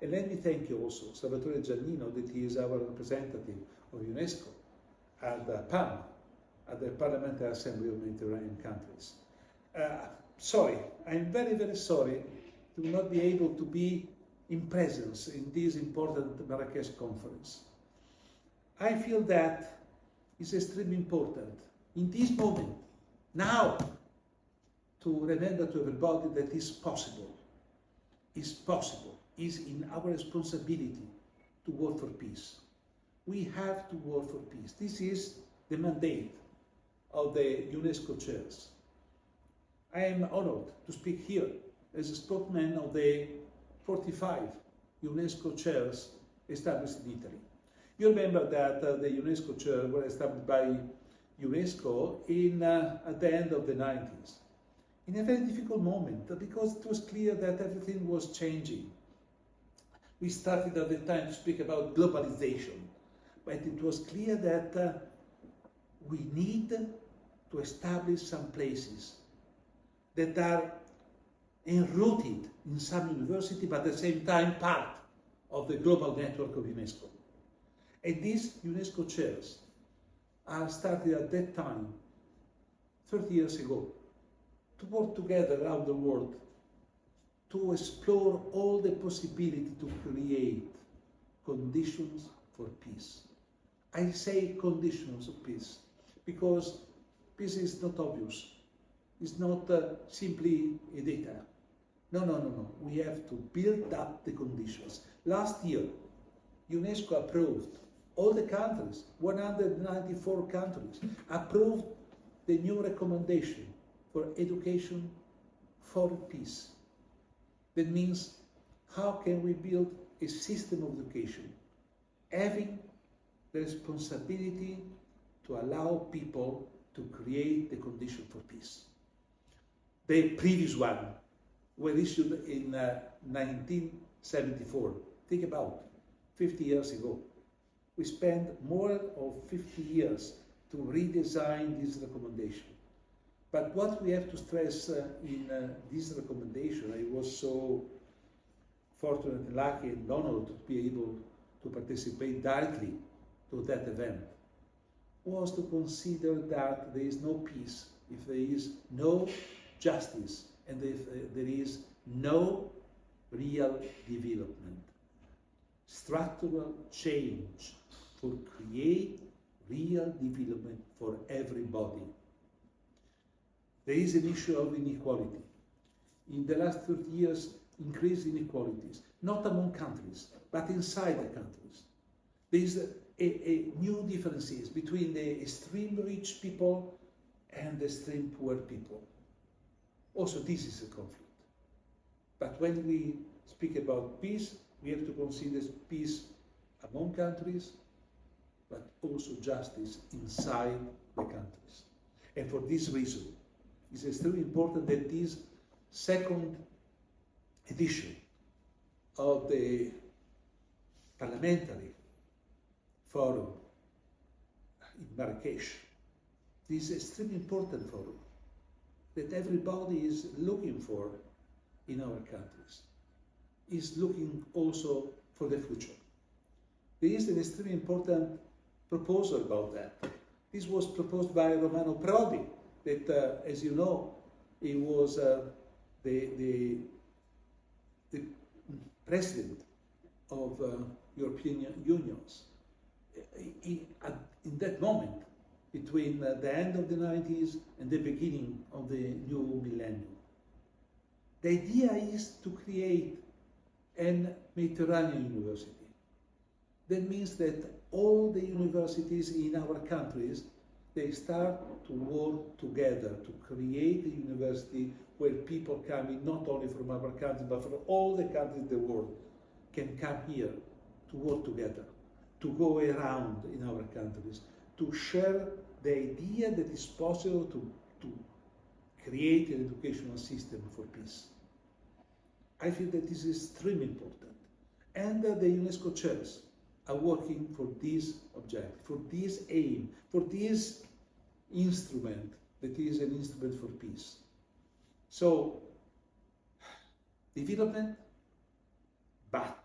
And let me thank you also, Salvatore Giannino, that he is our representative of UNESCO at the PAM, at the Parliamentary Assembly of Mediterranean countries. Sorry, I'm very, very sorry to not be able to be in presence in this important Marrakesh conference. I feel that it's extremely important in this moment, now, to remember to everybody that it's possible, is in our responsibility to work for peace. We have to work for peace. This is the mandate of the UNESCO chairs. I am honored to speak here as a spokesman of the 45 UNESCO chairs established in Italy. You remember that the UNESCO chairs were established by UNESCO at the end of the 90s, in a very difficult moment, because it was clear that everything was changing. We started at the time to speak about globalization, but it was clear that we need to establish some places that are enrooted in some university, but at the same time part of the global network of UNESCO. And these UNESCO chairs are started at that time, 30 years ago, to work together around the world to explore all the possibility to create conditions for peace. I say conditions of peace because peace is not obvious. It's not simply a data. No. We have to build up the conditions. Last year, UNESCO approved, all the countries, 194 countries, approved the new recommendation for education for peace. That means, how can we build a system of education, having the responsibility to allow people to create the condition for peace. The previous one were issued in 1974. Think about 50 years ago. We spent more of 50 years to redesign this recommendation. But what we have to stress in this recommendation, I was so fortunate and lucky and honored to be able to participate directly to that event, was to consider that there is no peace if there is no justice and if there is no real development. Structural change for create real development for everybody. There is an issue of inequality. In the last 30 years, increased inequalities, not among countries, but inside the countries. There is a new differences between the extreme rich people and the extreme poor people. Also, this is a conflict. But when we speak about peace, we have to consider peace among countries, but also justice inside the countries. And for this reason, it's extremely important that this second edition of the Parliamentary Forum in Marrakesh, this is extremely important forum that everybody is looking for in our countries, is looking also for the future. There is an extremely important proposal about that. This was proposed by Romano Prodi, that, as you know, he was the president of European Unions. In that moment, between the end of the 90s and the beginning of the new millennium. The idea is to create an Mediterranean university. That means that all the universities in our countries, they start to work together to create a university where people coming not only from our country, but from all the countries in the world can come here to work together, to go around in our countries, to share the idea that it's possible to create an educational system for peace. I feel that this is extremely important. And the UNESCO chairs are working for this objective, for this aim, for this instrument that is an instrument for peace. So, development, but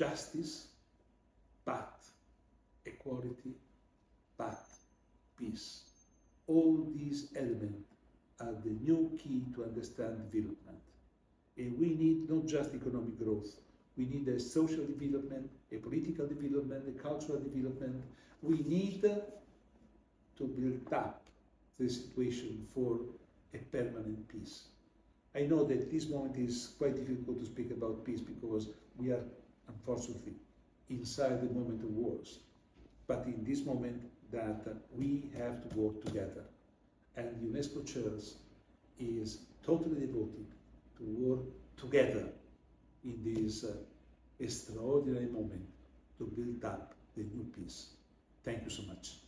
justice, but equality, but peace. All these elements are the new key to understand development. And we need not just economic growth, we need a social development, a political development, a cultural development. We need to build up the situation for a permanent peace. I know that this moment is quite difficult to speak about peace because we are, unfortunately, inside the moment of wars. But in this moment that we have to work together. And UNESCO Chairs is totally devoted to work together in this extraordinary moment to build up the new peace. Thank you so much.